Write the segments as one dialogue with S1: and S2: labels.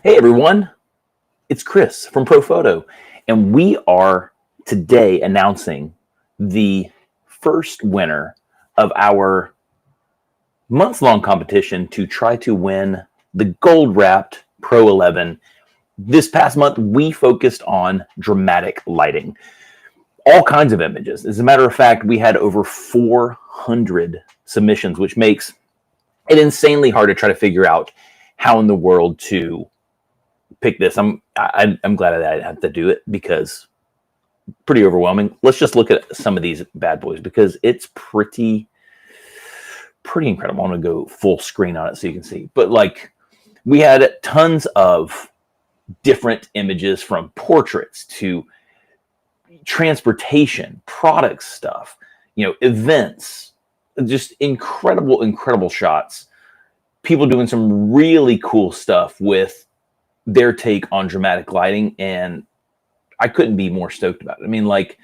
S1: Hey everyone, it's Chris from Profoto, and we are today announcing the first winner of our month-long competition to try to win the gold-wrapped Pro 11. This past month, we focused on dramatic lighting, all kinds of images. As a matter of fact, we had over 400 submissions, which makes it insanely hard to try to figure out how in the world to pick this. I'm glad that I had to do it because pretty overwhelming. Let's just look at some of these bad boys because it's pretty incredible. I'm gonna go full screen on it so you can see. But like we had tons of different images from portraits to transportation, product stuff, events, just incredible shots. People doing some really cool stuff with their take on dramatic lighting, and I couldn't be more stoked about it. I mean, like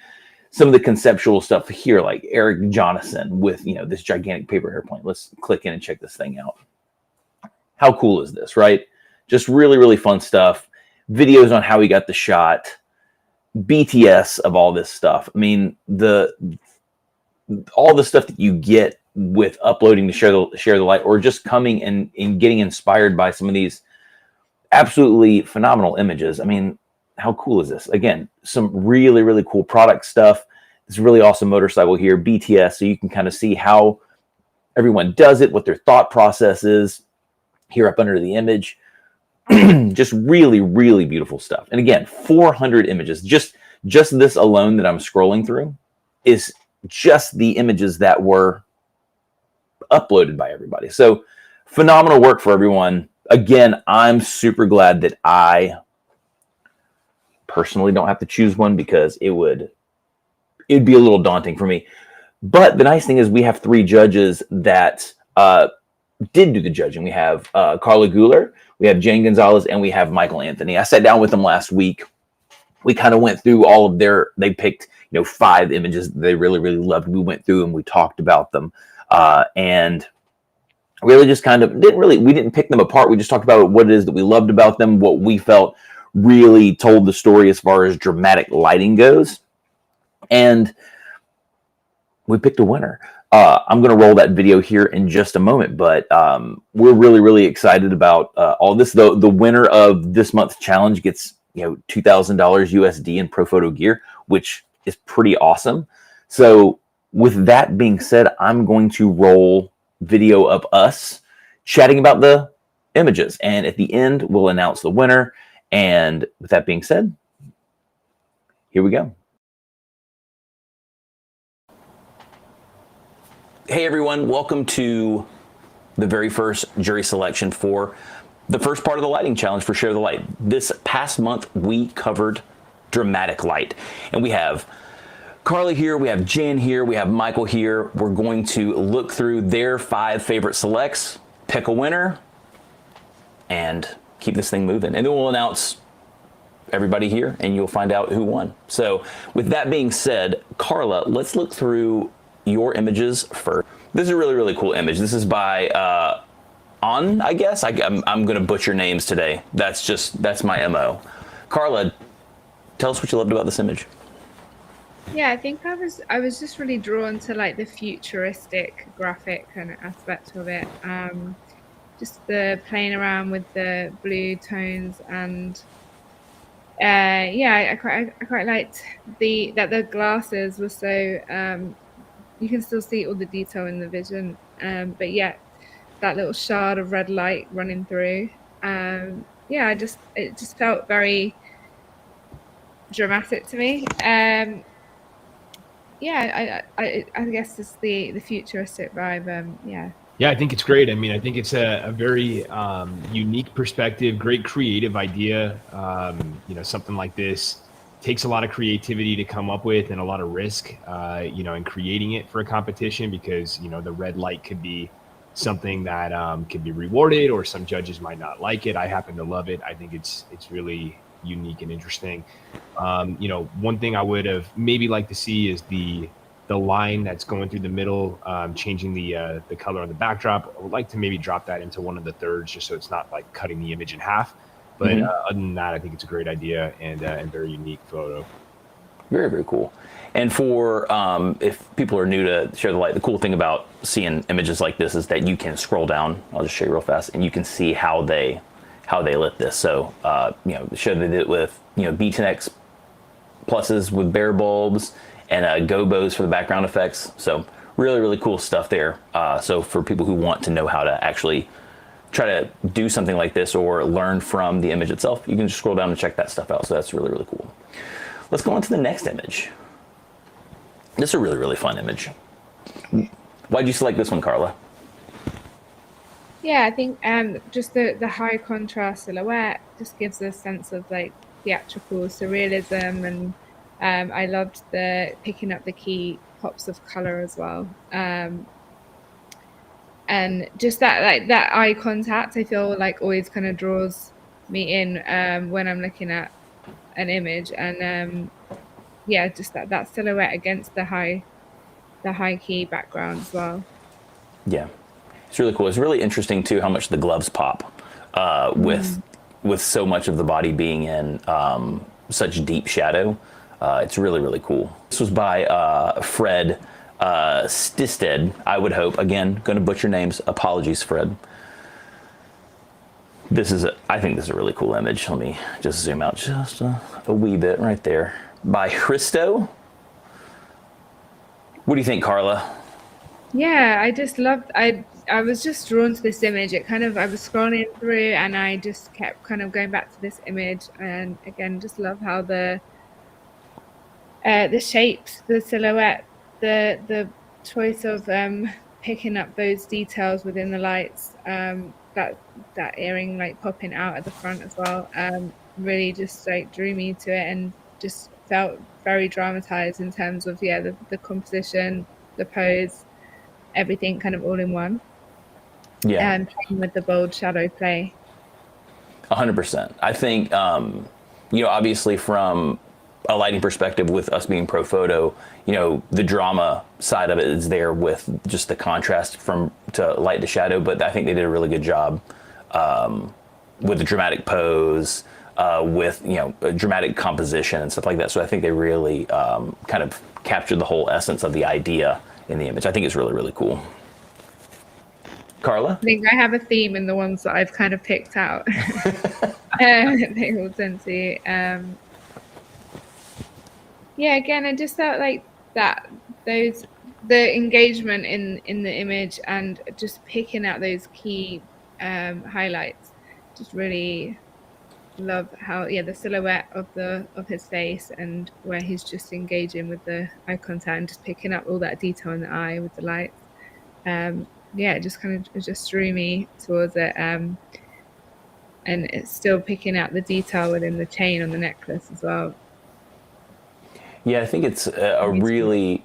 S1: some of the conceptual stuff here, like Eric Jonathan with this gigantic paper airplane. Let's click in and check this thing out. How cool is this, right? Just really fun stuff. Videos on how he got the shot, BTS of all this stuff. I mean, all the stuff that you get with uploading to share the light, or just coming and getting inspired by some of these absolutely phenomenal images. I mean, how cool is this? Again, some really cool product stuff. This really awesome motorcycle here, BTS, so you can kind of see how everyone does it, what their thought process is here up under the image. Just really beautiful stuff. And again, 400 images. Just this alone that I'm scrolling through is just the images that were uploaded by everybody. So phenomenal work for everyone. Again, I'm super glad that I personally don't have to choose one because it'd be a little daunting for me. But the nice thing is we have three judges that did do the judging. We have Carla Guler, we have Jane Gonzalez, and we have Michael Anthony. I sat down with them last week. We kind of went through all of they picked 5 images that they really loved. We went through and we talked about them, and really just kind of we didn't pick them apart. We just talked about what it is that we loved about them, what we felt really told the story as far as dramatic lighting goes. And we picked a winner. I'm going to roll that video here in just a moment, but we're really excited about all this. The winner of this month's challenge gets $2,000 USD in Profoto gear, which is pretty awesome. So with that being said, I'm going to roll video of us chatting about the images, and at the end we'll announce the winner. And with that being said, here we go. Hey everyone, welcome to the very first jury selection for the first part of the lighting challenge for Share the Light. This past month we covered dramatic light, and we have Carly here, we have Jen here, we have Michael here. We're going to look through their 5 favorite selects, pick a winner, and keep this thing moving. And then we'll announce everybody here and you'll find out who won. So with that being said, Carla, let's look through your images first. This is a really cool image. This is by I guess. I'm going to butcher names today. That's my MO. Carla, tell us what you loved about this image.
S2: Yeah, I think I was just really drawn to like the futuristic graphic kind of aspect of it. Just the playing around with the blue tones, and yeah, I quite liked that the glasses were so you can still see all the detail in the vision, but yeah, that little shard of red light running through. Yeah, it just felt very dramatic to me. Yeah, I guess it's the futuristic vibe. Yeah.
S3: Yeah, I think it's great. I mean, I think it's a very unique perspective, great creative idea. Something like this takes a lot of creativity to come up with and a lot of risk, in creating it for a competition, because, the red light could be something that could be rewarded, or some judges might not like it. I happen to love it. I think it's really unique and interesting. One thing I would have maybe liked to see is the line that's going through the middle, changing the color on the backdrop. I would like to maybe drop that into one of the thirds, just so it's not like cutting the image in half. But other than that, I think it's a great idea and very unique photo.
S1: Very, very cool. And for if people are new to Share the Light, the cool thing about seeing images like this is that you can scroll down. I'll just show you real fast, and you can see how they lit this. So show they did it with B10X pluses with bare bulbs and gobos for the background effects. So really, really cool stuff there. So for people who want to know how to actually try to do something like this or learn from the image itself, you can just scroll down and check that stuff out. So that's really, really cool. Let's go on to the next image. This is a really, really fun image. Why'd you select this one, Carla?
S2: Yeah, I think just the high contrast silhouette just gives a sense of like theatrical surrealism, and I loved the picking up the key pops of color as well. And just that eye contact, I feel like always kind of draws me in when I'm looking at an image, and just that silhouette against the high key background as well.
S1: Yeah, it's really cool. It's really interesting too how much the gloves pop with so much of the body being in such deep shadow. It's really, really cool. This was by Fred Stisted, I would hope. Again, going to butcher names. Apologies, Fred. I think this is a really cool image. Let me just zoom out just a wee bit right there. By Christo. What do you think, Carla?
S2: Yeah, I just loved. I was just drawn to this image. I was scrolling through, and I just kept kind of going back to this image, and again, just love how the shapes, the silhouette, the choice of picking up those details within the lights, that earring like popping out at the front as well, really just like drew me to it, and just felt very dramatized in terms of the composition, the pose, everything kind of all in one.
S1: Yeah,
S2: And playing with the bold shadow play.
S1: 100%. I think obviously from a lighting perspective, with us being Profoto, the drama side of it is there with just the contrast to light to shadow. But I think they did a really good job with the dramatic pose, with a dramatic composition and stuff like that. So I think they really kind of captured the whole essence of the idea in the image. I think it's really, really cool. Carla?
S2: I think I have a theme in the ones that I've kind of picked out. They all tend to. Again, I just felt like that the engagement in the image and just picking out those key highlights. Just really love how the silhouette of his face and where he's just engaging with the eye contact and just picking up all that detail in the eye with the lights. It just drew me towards it, and it's still picking out the detail within the chain on the necklace as well.
S1: Yeah, I think it's a really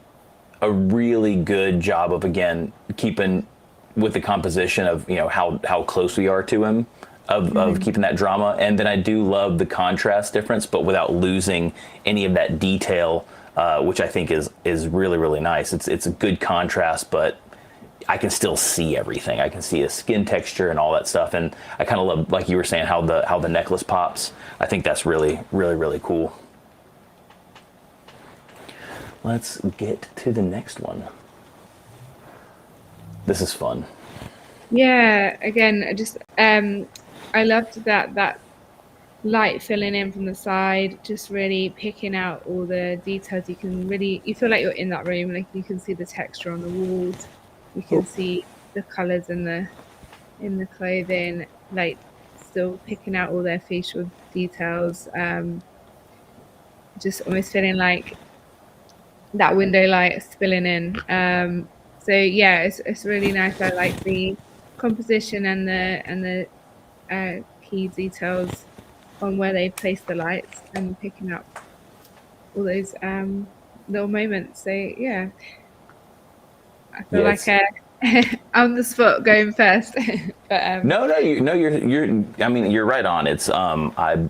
S1: good job of, again, keeping with the composition of how close we are to him, of keeping that drama. And then I do love the contrast difference, but without losing any of that detail, which I think is really, really nice. It's a good contrast, but I can still see everything. I can see his skin texture and all that stuff. And I kind of love, like you were saying, how the necklace pops. I think that's really, really, really cool. Let's get to the next one. This is fun.
S2: Yeah, again, I loved that light filling in from the side, just really picking out all the details. You feel like you're in that room, like you can see the texture on the walls, you can see the colors in the clothing, like still picking out all their facial details, just almost feeling like that window light spilling in. It's really nice. I like the composition and the key details on where they place the lights and picking up all those little moments. So I feel like on the spot going first. But you're right on. It's I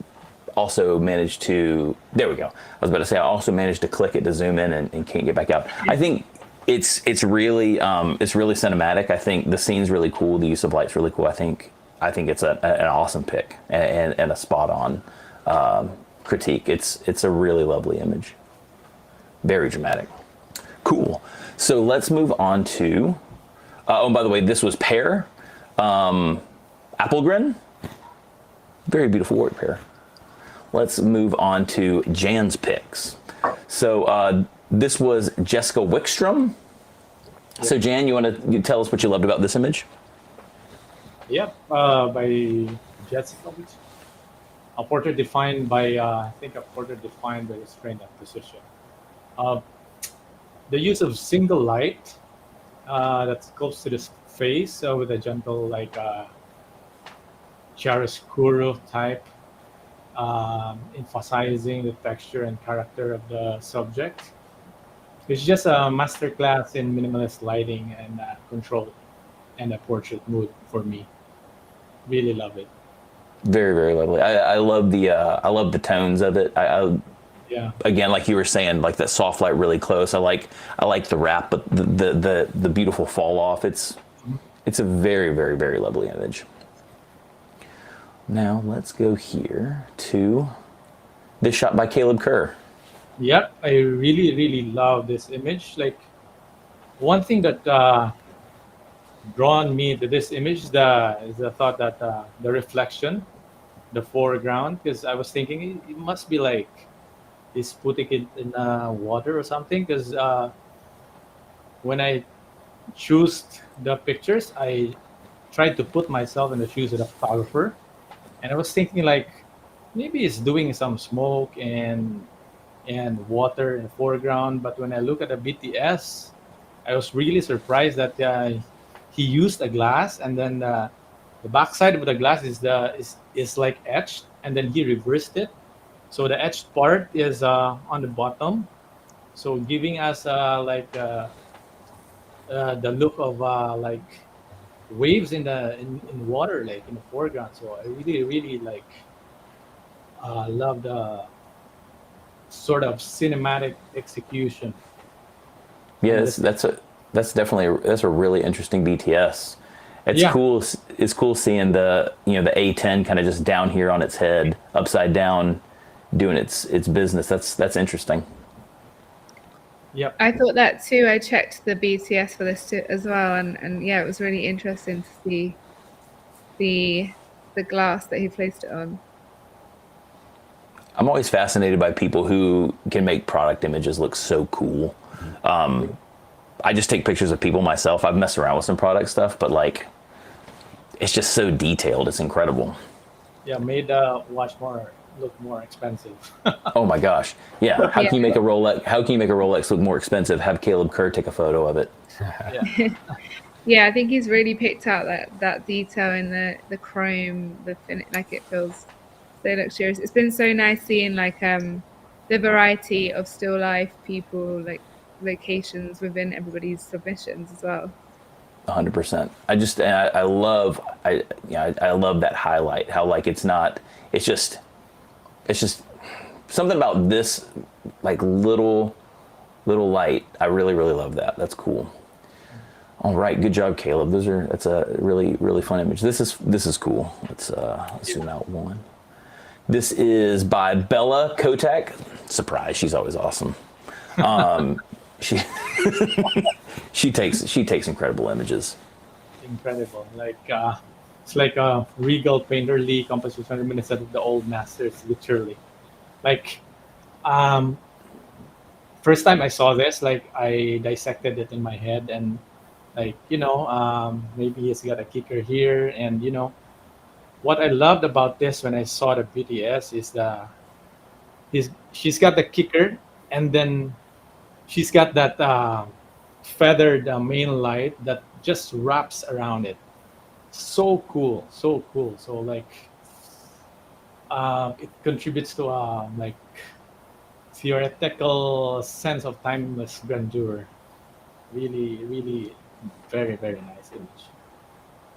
S2: also managed to, there we go. I was about to say, I also managed to click it to zoom in and can't get back out. I think it's really cinematic. I think the scene's really cool. The use of light's really cool. I think
S1: I think it's an awesome pick and a spot on critique. It's a really lovely image. Very dramatic. Cool. So let's move on to, oh, and by the way, this was Pear, Applegren. Very beautiful work, Pear. Let's move on to Jan's picks. So this was Jessica Wickstrom. Yep. So Jan, you want to tell us what you loved about this image?
S4: Yep, by Jessica Wickstrom. A portrait defined by, I think a portrait defined by restraint and precision. The use of single light that's close to the face with a gentle, like chiaroscuro type, emphasizing the texture and character of the subject. It's just a masterclass in minimalist lighting and control and a portrait mood for me. Really love it.
S1: Very, very lovely. I love the tones of it.
S4: Yeah.
S1: Again, like you were saying, like that soft light really close. I like the wrap, but the beautiful fall off. It's a very, very, very lovely image. Now let's go here to this shot by Caleb Kerr.
S4: Yep, I really, really love this image. Like, one thing that drawn me to this image is the thought that the reflection, the foreground, because I was thinking it must be like he's putting it in water or something. Because when I choose the pictures, I tried to put myself in the shoes of the photographer, and I was thinking like maybe it's doing some smoke and water in the foreground. But when I look at the BTS, I was really surprised that he used a glass, and then the backside of the glass is like etched, and then he reversed it. So the etched part is on the bottom, so giving us the look of like waves in water, like in the foreground. So I really, really like love the sort of cinematic execution.
S1: Yes, that's a really interesting BTS. It's cool. It's cool seeing the A10 kind of just down here on its head, upside down, doing its business. That's interesting.
S4: Yep.
S2: I thought that too. I checked the BTS for this too, as well, and yeah, it was really interesting to see the glass that he placed it on.
S1: I'm always fascinated by people who can make product images look so cool. I just take pictures of people myself. I've messed around with some product stuff, but like, it's just so detailed. It's incredible.
S4: Yeah, made watch more look more expensive.
S1: Oh my gosh! Yeah, how can you make a Rolex? How can you make a Rolex look more expensive? Have Caleb Kerr take a photo of it.
S4: Yeah.
S2: Yeah, I think he's really picked out that detail in the chrome, like it feels so luxurious. It's been so nice seeing like the variety of still life people, like locations within everybody's submissions as well.
S1: 100%. I love that highlight. How like it's just something about this like little light. I really, really love that. That's cool. All right, good job, Caleb. That's a really, really fun image. This is cool. Let's zoom out one. This is by Bella Kotak. Surprise, she's always awesome. She takes incredible images.
S4: Incredible. Like it's like a regal painterly composition reminiscent of the old masters, literally. Like first time I saw this, like I dissected it in my head, and like maybe he's got a kicker here, and what I loved about this when I saw the BTS is she's got the kicker, and then she's got that feathered main light that just wraps around it. So cool. So like it contributes to like theoretical sense of timeless grandeur. Really, really very, very nice image.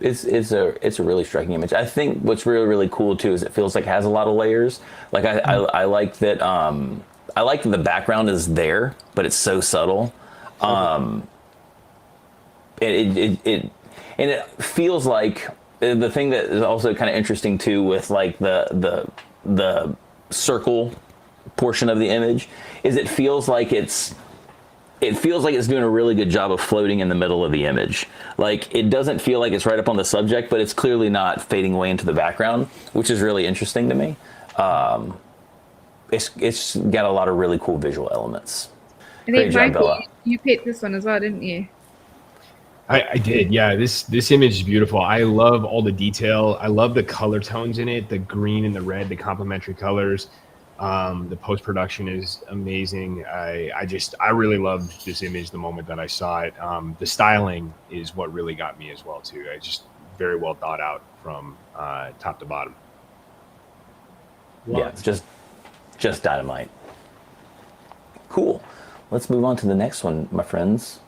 S1: It's a really striking image. I think what's really, really cool too is it feels like it has a lot of layers. Like I like that. I like that the background is there, but it's so subtle. It feels like the thing that is also kind of interesting too with like the circle portion of the image is it feels like it's doing a really good job of floating in the middle of the image. Like it doesn't feel like it's right up on the subject, but it's clearly not fading away into the background, which is really interesting to me. It's got a lot of really cool visual elements.
S2: I
S1: Great
S2: think,
S1: job,
S2: Michael,
S1: Bella.
S2: you picked this one as well, didn't you?
S3: I did, yeah. This image is beautiful. I love all the detail. I love the color tones in it, the green and the red, the complementary colors. The post production is amazing. I really loved this image the moment that I saw it. The styling is what really got me as well too. I just very well thought out from top to bottom.
S4: Wow.
S1: Yeah, it's just dynamite. Cool. Let's move on to the next one, my friends.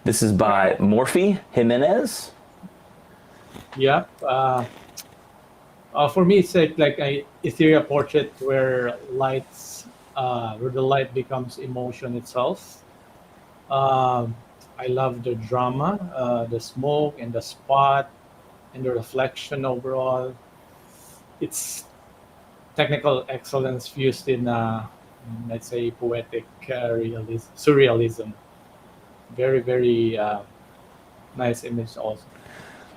S1: This is by Morphe Jimenez.
S4: Yeah. For me, it's like a ethereal portrait where where the light becomes emotion itself. I love the drama, the smoke and the spot and the reflection overall. It's technical excellence fused in, let's say, poetic surrealism. Very, very nice image also.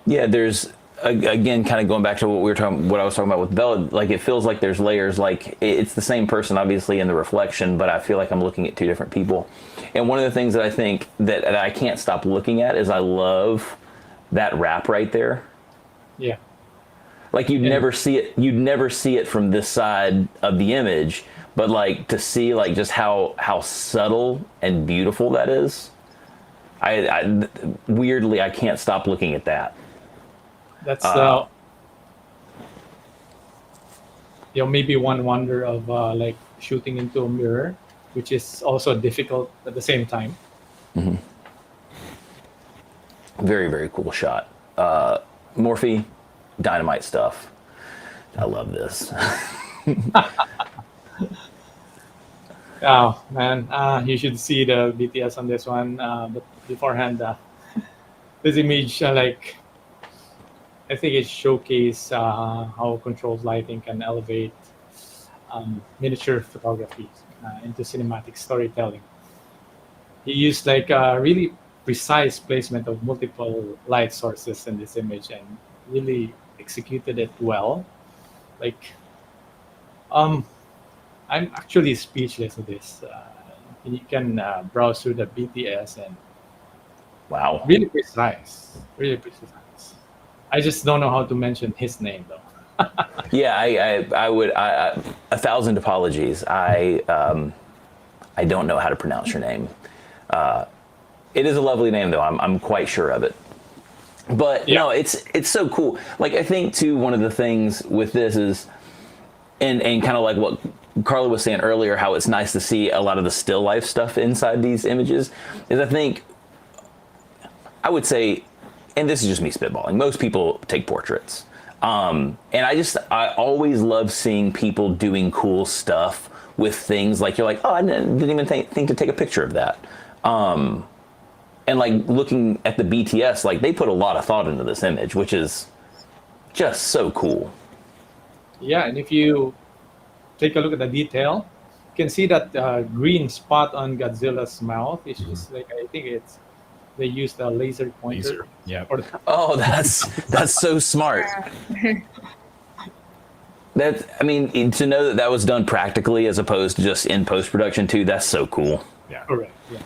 S1: Yeah, there's again kind of going back to what I was talking about with Bella. Like it feels like there's layers. Like it's the same person, obviously, in the reflection, but I feel like I'm looking at two different people. And one of the things that I think that I can't stop looking at is I love that wrap right there.
S4: Yeah.
S1: Like you'd never see it. You'd never see it from this side of the image, but like to see like just how subtle and beautiful that is. I weirdly I can't stop looking at that.
S4: That's maybe one wonder of like shooting into a mirror, which is also difficult at the same time.
S1: Very, very cool shot. Morphe, dynamite stuff. I love this.
S4: Oh man, you should see the BTS on this one. But beforehand, this image, I think it showcased how controlled lighting can elevate miniature photography into cinematic storytelling. He used like a really precise placement of multiple light sources in this image and really executed it well. Like, um, I'm actually speechless with this. You can browse through the BTS and
S1: Wow.
S4: really precise, really precise. I just don't know how to mention his name though.
S1: Yeah, I would 1,000 apologies. I don't know how to pronounce your name. It is a lovely name though. I'm quite sure of it. But
S4: Yeah.
S1: no, it's so cool. Like I think too, one of the things with this is, and kind of like what Carla was saying earlier, how it's nice to see a lot of the still life stuff inside these images. Is I think I would say, and this is just me spitballing, most people take portraits. And I always love seeing people doing cool stuff with things like you're like, oh, I didn't even think to take a picture of that. And like looking at the BTS, like they put a lot of thought into this image, which is just so cool.
S4: Yeah, and if you take a look at the detail, you can see that green spot on Godzilla's mouth. It's just like I think they used a laser pointer.
S3: Laser, yeah.
S4: Or
S1: Oh, that's so smart. I mean, to know that was done practically as opposed to just in post production too. That's so cool.
S3: Yeah.
S4: correct. Yeah.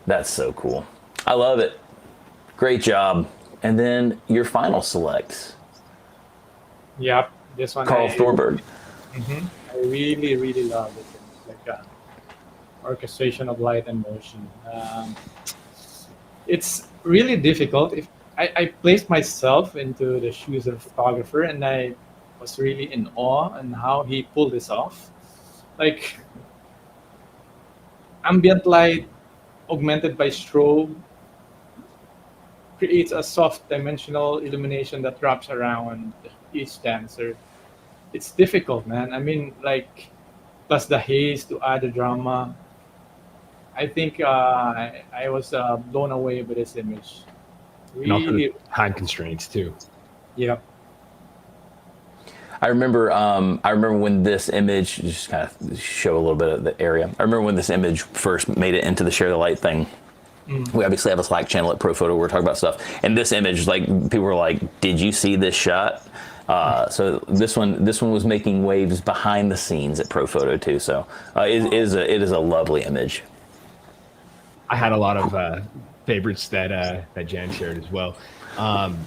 S1: That's so cool. I love it. Great job. And then your final select,
S4: Yep. This one
S1: Carl Thorberg.
S4: I really, really love it. Like orchestration of light and motion. It's really difficult. If I placed myself into the shoes of a photographer, and I was really in awe on how he pulled this off. Like ambient light augmented by strobe creates a soft dimensional illumination that wraps around each dancer. It's difficult, man. I mean, like, plus the haze to add the drama. I think I was blown away by this image.
S3: And also
S4: Really,
S3: the time constraints too.
S4: yeah.
S1: I remember when this image, just kind of show a little bit of the area. I remember when this image first made it into the share the light thing. We obviously have a Slack channel at Profoto where we're talking about stuff. And this image, like, people were like, "Did you see this shot?" So this one was making waves behind the scenes at Profoto too. So it is a lovely image.
S3: I had a lot of favorites that Jan shared as well.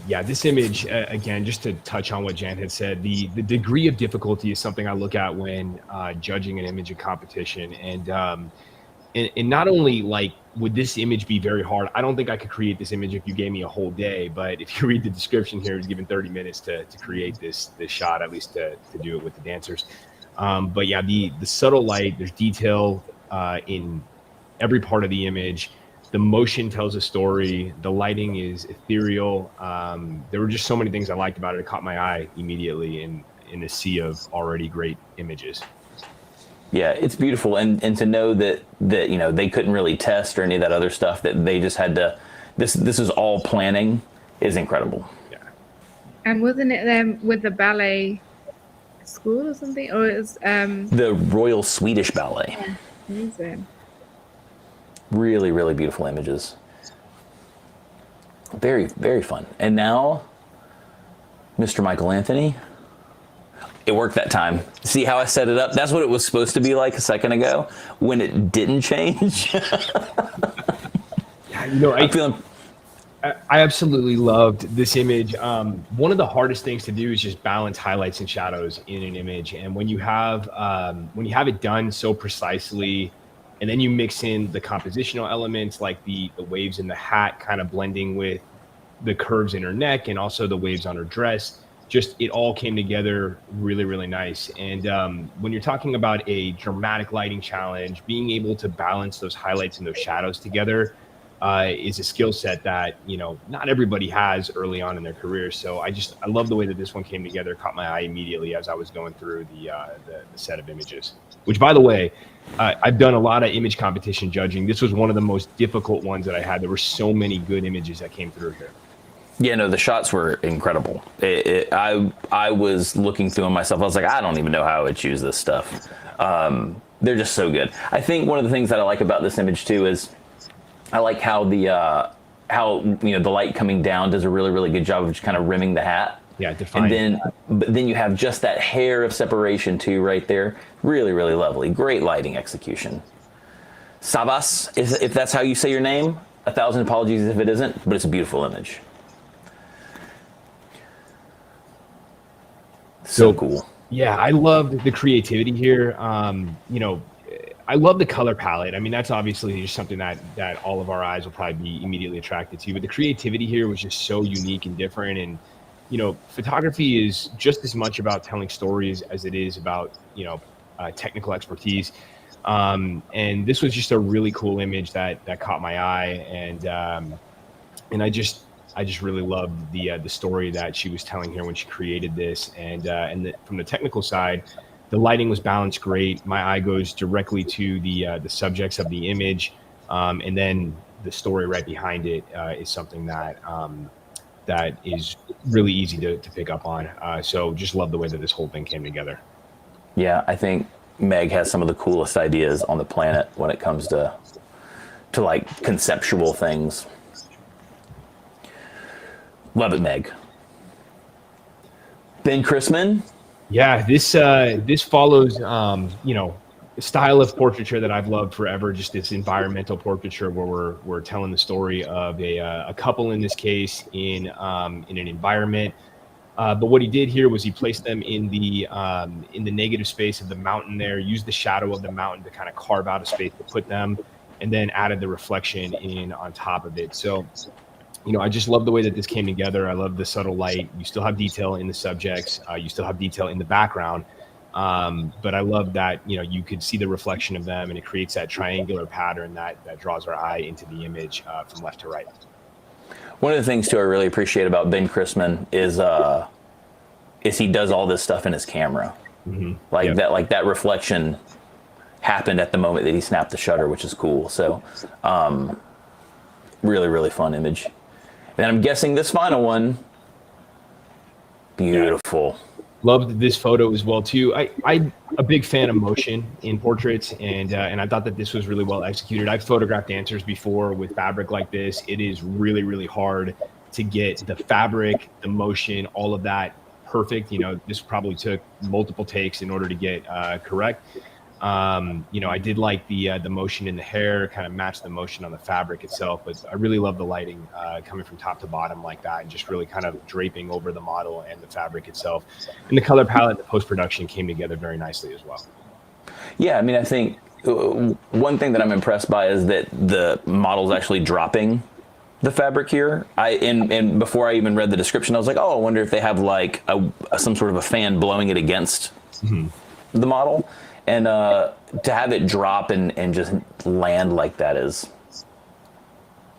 S3: Yeah, this image, again, just to touch on what Jan had said, the degree of difficulty is something I look at when judging an image in competition. And not only like, would this image be very hard? I don't think I could create this image if you gave me a whole day, but if you read the description here, it's given 30 minutes to create this shot, at least to do it with the dancers. But yeah, the subtle light, there's detail in every part of the image. The motion tells a story. The lighting is ethereal. There were just so many things I liked about it. It caught my eye immediately in a sea of already great images.
S1: Yeah, it's beautiful, and to know that you know, they couldn't really test or any of that other stuff, that they just had to. This is all planning, is incredible.
S3: Yeah.
S2: And wasn't it them with the ballet school or something? Or it was
S1: The Royal Swedish Ballet.
S2: yeah, amazing.
S1: Really, really beautiful images. Very, very fun. And now, Mr. Michael Anthony. It worked that time. See how I set it up? That's what it was supposed to be like a second ago when it didn't change.
S3: Yeah, you know, I absolutely loved this image. One of the hardest things to do is just balance highlights and shadows in an image. And when you have it done so precisely, and then you mix in the compositional elements like the waves in the hat kind of blending with the curves in her neck and also the waves on her dress, just it all came together really, really nice. And when you're talking about a dramatic lighting challenge, being able to balance those highlights and those shadows together is a skill set that, you know, not everybody has early on in their career. So I love the way that this one came together, caught my eye immediately as I was going through the set of images, which, by the way, I've done a lot of image competition judging. This was one of the most difficult ones that I had. There were so many good images that came through here.
S1: Yeah, no, the shots were incredible. I was looking through them myself. I was like, I don't even know how I would choose this stuff. They're just so good. I think one of the things that I like about this image too is I like how the light coming down does a really, really good job of just kind of rimming the hat.
S3: Yeah, defined.
S1: And then you have just that hair of separation too right there. Really, really lovely. Great lighting execution. Savas, if that's how you say your name. 1,000 apologies if it isn't, but it's a beautiful image. So cool.
S3: Yeah, I loved the creativity here. You know, I love the color palette. I mean, that's obviously just something that all of our eyes will probably be immediately attracted to. But the creativity here was just so unique and different. And, you know, photography is just as much about telling stories as it is about, you know, technical expertise. And this was just a really cool image that caught my eye. And I just really loved the story that she was telling here when she created this. And from the technical side, the lighting was balanced great. My eye goes directly to the subjects of the image, and then the story right behind it is something that is really easy to pick up on. So just love the way that this whole thing came together.
S1: Yeah, I think Meg has some of the coolest ideas on the planet when it comes to like conceptual things. Love it, Meg. Ben Chrisman.
S3: Yeah, this follows you know, a style of portraiture that I've loved forever. Just this environmental portraiture where we're telling the story of a couple in this case in an environment. But what he did here was he placed them in the negative space of the mountain there, used the shadow of the mountain to kind of carve out a space to put them, and then added the reflection in on top of it. So, you know, I just love the way that this came together. I love the subtle light. You still have detail in the subjects. You still have detail in the background. But I love that, you know, you could see the reflection of them, and it creates that triangular pattern that draws our eye into the image from left to right.
S1: One of the things too I really appreciate about Ben Chrisman is he does all this stuff in his camera. Mm-hmm. Like that reflection happened at the moment that he snapped the shutter, which is cool. So really, really fun image. And I'm guessing this final one, beautiful.
S3: Loved this photo as well too. I'm a big fan of motion in portraits, and I thought that this was really well executed. I've photographed dancers before with fabric like this. It is really, really hard to get the fabric, the motion, all of that perfect. You know, this probably took multiple takes in order to get correct. You know, I did like the motion in the hair, kind of matched the motion on the fabric itself, but I really love the lighting coming from top to bottom like that, and just really kind of draping over the model and the fabric itself. And the color palette, the post-production came together very nicely as well.
S1: Yeah, I mean, I think one thing that I'm impressed by is that the model's actually dropping the fabric here. And before I even read the description, I was like, oh, I wonder if they have like some sort of a fan blowing it against the model. And to have it drop and just land like that is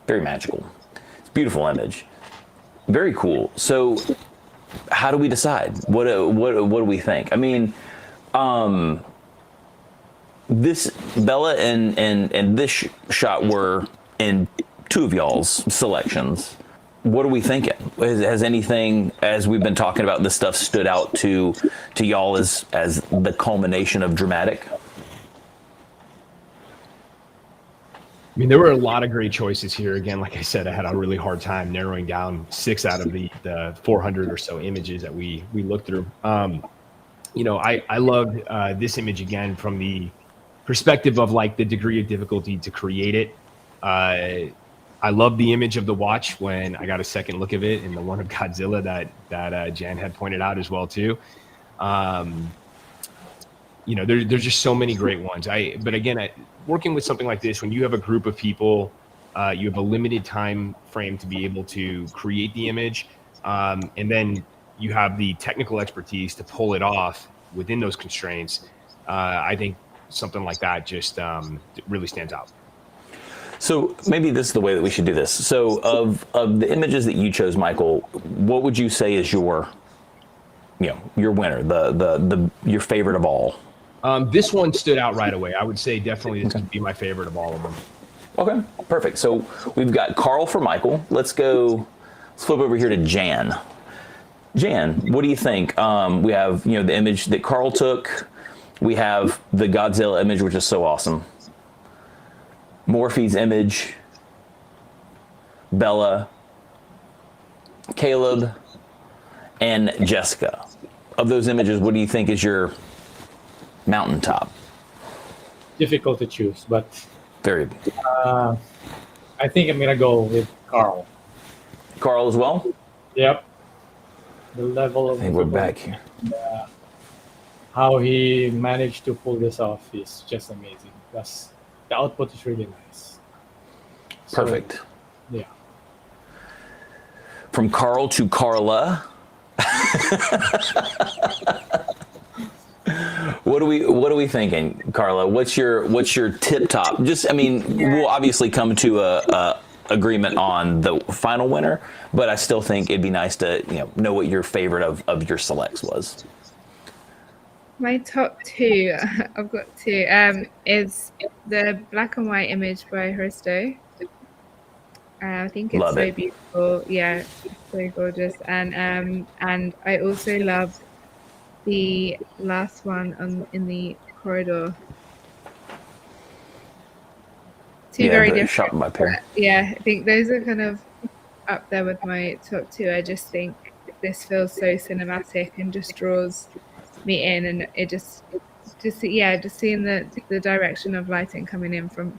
S1: very magical. It's a beautiful image. Very cool. So how do we decide? What do we think? I mean, this Bella and this shot were in two of y'all's selections. What are we thinking? Has anything, as we've been talking about this stuff, stood out to y'all as the culmination of dramatic?
S3: I mean, there were a lot of great choices here. Again, like I said, I had a really hard time narrowing down 6 out of the 400 or so images that we looked through. You know, I loved this image again from the perspective of like the degree of difficulty to create it. I love the image of the watch when I got a second look of it, and the one of Godzilla that Jan had pointed out as well too. You know, there's just so many great ones. But again, working with something like this, when you have a group of people, you have a limited time frame to be able to create the image, and then you have the technical expertise to pull it off within those constraints. I think something like that just really stands out.
S1: So maybe this is the way that we should do this. So of the images that you chose, Michael, what would you say is your winner, your favorite of all?
S3: This one stood out right away. I would say definitely this would be my favorite of all of them.
S1: Okay, perfect. So we've got Carl for Michael. Let's flip over here to Jan. Jan, what do you think? We have, the image that Carl took. We have the Godzilla image, which is so awesome. Morphe's image, Bella, Caleb, and Jessica. Of those images, what do you think is your mountaintop?
S4: Difficult to choose, but
S1: very.
S4: I think I'm gonna go with Carl.
S1: Carl as well?
S4: Yep. The level of.
S1: I think we're back here.
S4: How he managed to pull this off is just amazing. Plus, the output is really nice.
S1: Perfect.
S4: So, yeah.
S1: From Carl to Carla. What are we thinking, Carla? What's your tip top? We'll obviously come to a agreement on the final winner, but I still think it'd be nice to know what your favorite of your selects was.
S2: My top two, I've got two, is the black and white image by Hristo. I think it's so beautiful. Yeah, so gorgeous. And I also love the last one in the corridor. Two very different.
S1: Shot by pair.
S2: Yeah, I think those are kind of up there with my top two. I just think this feels so cinematic and just draws me in, and it just seeing the direction of lighting coming in from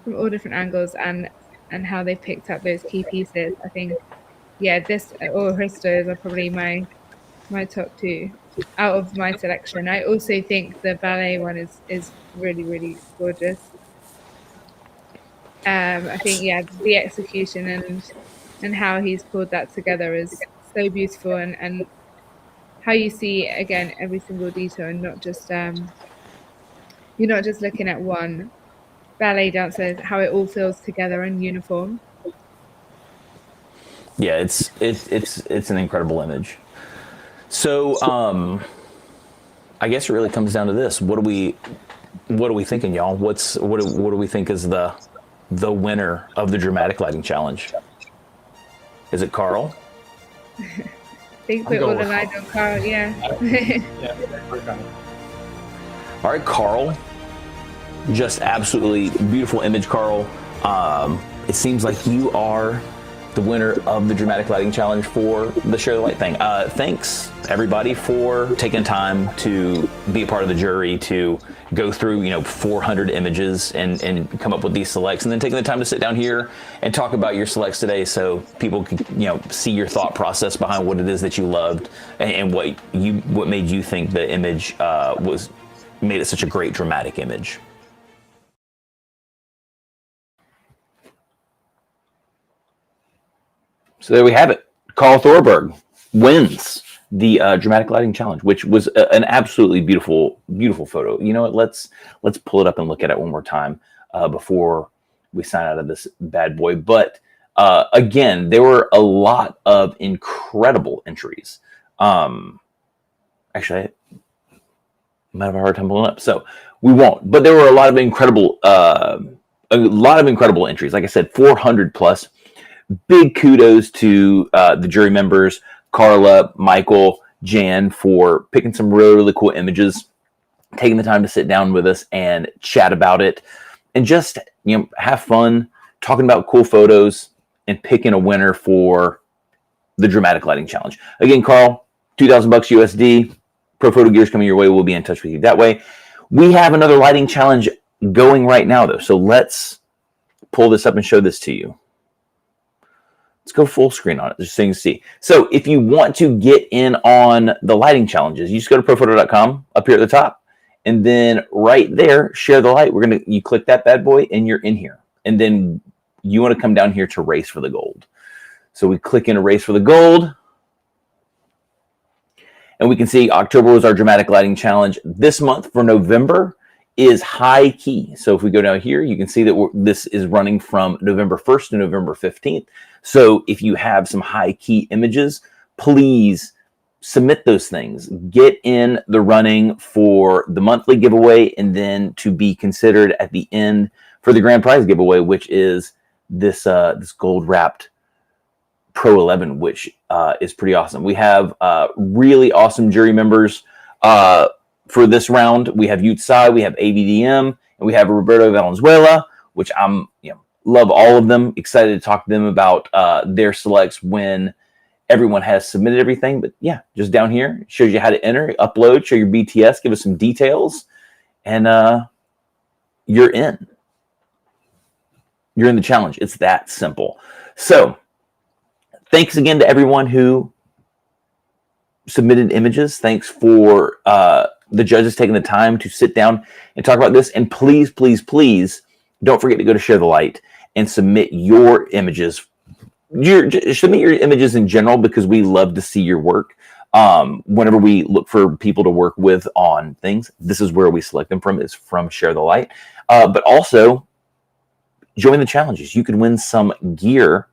S2: all different angles and how they picked up those key pieces. I think this or Hristos are probably my top two out of my selection. I also think the ballet one is really, really gorgeous. I think the execution and how he's pulled that together is so beautiful, and how you see again every single detail, and not just you're not just looking at one ballet dancer, how it all feels together and uniform.
S1: Yeah, it's an incredible image. So I guess it really comes down to this: what are we thinking, y'all? What do we think is the winner of the dramatic lighting challenge? Is it Carl?
S2: I think
S3: I'm
S2: we're all
S3: going with
S2: aligned on Carl, yeah.
S4: Yeah, we're kind of-
S1: All right, Carl. Just absolutely beautiful image, Carl. It seems like you are the winner of the Dramatic Lighting Challenge for the Share the Light thing. Thanks, everybody, for taking time to be a part of the jury, to go through 400 images and come up with these selects, and then taking the time to sit down here and talk about your selects today, so people can see your thought process behind what it is that you loved and what made you think the image made it such a great dramatic image. So there we have it. Carl Thorberg wins the Dramatic Lighting Challenge, which was an absolutely beautiful, beautiful photo. You know what? Let's pull it up and look at it one more time before we sign out of this bad boy. But again, there were a lot of incredible entries. Actually, I might have a hard time pulling up, so we won't. But there were a lot of incredible entries. Like I said, 400 plus. Big kudos to the jury members, Carla, Michael, Jan, for picking some really, really cool images, taking the time to sit down with us and chat about it, and just have fun talking about cool photos and picking a winner for the Dramatic Lighting Challenge. Again, Carl, $2,000 USD. Profoto gears coming your way. We'll be in touch with you that way. We have another lighting challenge going right now, though, so let's pull this up and show this to you. Let's go full screen on it just so you can see. So if you want to get in on the lighting challenges, you just go to profoto.com up here at the top, and then right there, share the light. You click that bad boy and you're in here. And then you want to come down here to race for the gold. So we click in a race for the gold, and we can see October was our Dramatic Lighting Challenge. This month for November is high key. So if we go down here, you can see that this is running from November 1st to November 15th. So if you have some high key images, please submit those things. Get in the running for the monthly giveaway, and then to be considered at the end for the grand prize giveaway, which is this gold wrapped Pro 11, which is pretty awesome. We have really awesome jury members for this round. We have Yutsai, we have ABDM, and we have Roberto Valenzuela, which I'm love all of them. Excited to talk to them about their selects when everyone has submitted everything. But yeah, just down here, it shows you how to enter, upload, show your BTS, give us some details, and you're in. You're in the challenge. It's that simple. So thanks again to everyone who submitted images. Thanks for the judges taking the time to sit down and talk about this. And please, please, please don't forget to go to Share the Light and submit your images. Submit your images in general, because we love to see your work. Whenever we look for people to work with on things, this is where we select them from, is from Share the Light. But also join the challenges. You could win some gear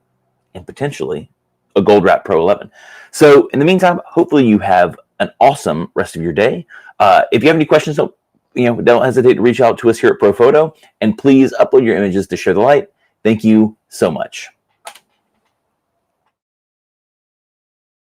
S1: and potentially a gold wrap Pro 11. So in the meantime, hopefully you have an awesome rest of your day. If you have any questions, don't hesitate to reach out to us here at Profoto, and please upload your images to Share the Light. Thank you so much.